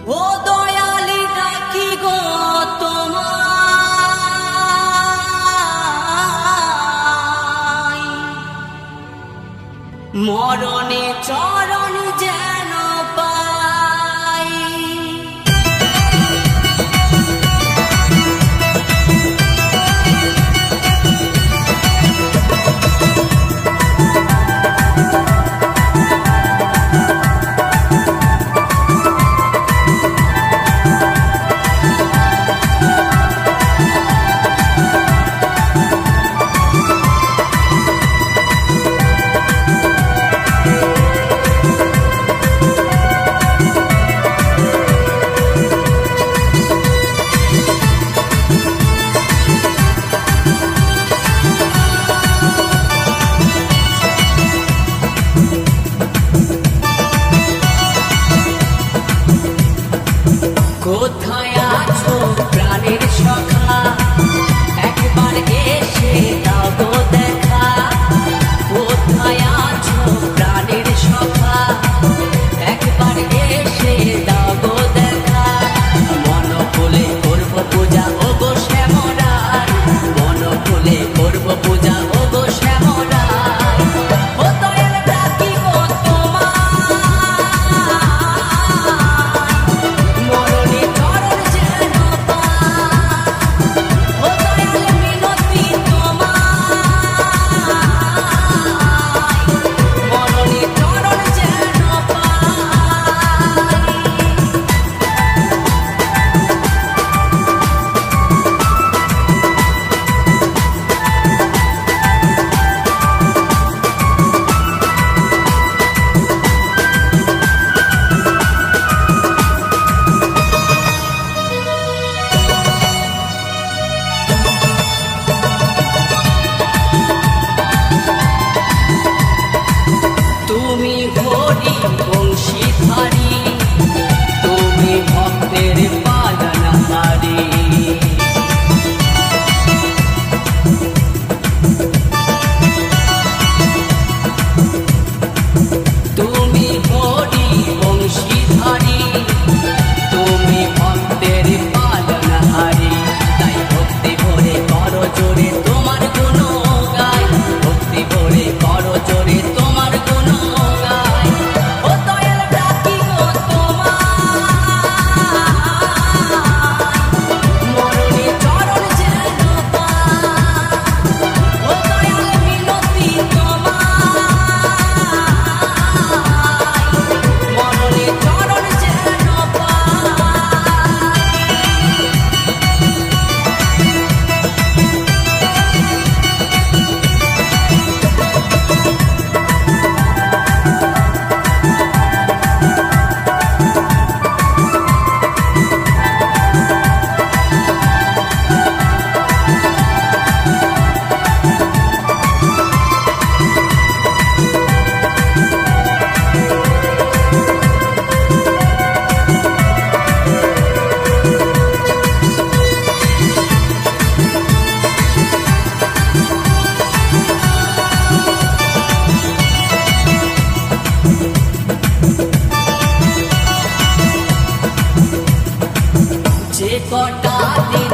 ও দয়ালি ডাকি গো তোমায়, মরণে চরণ যেন পাই। কোথায় আছো প্রাণের সখা, একবার এসে দাও গো দেখা। কোথায় আছো প্রাণের সখা, একবার এসে দাও গো দেখা। মন খুলে করব পূজা ও গো শ্যামরায়, মন খুলে করব পূজা ও গো শ্যামরায়। ও দয়াল ডাকি গো তুমি হরি বংশীধারী, তুমি ভক্তের পালনহারী। তুমি হরি বংশীধারী, তুমি ভক্তের পালনহারী। তাই ভক্তি ভরে করো জোরে তোমার গুণ গাই, ভক্তি ভরে করো জোরে তোমার গুণ গাই। ও দয়াল ডাকি গো তোমায়, মরণে চরণ যেন পাই। ও দয়াল মিনতি তোমায়, মরণে চরণ যেন যে কটা দিন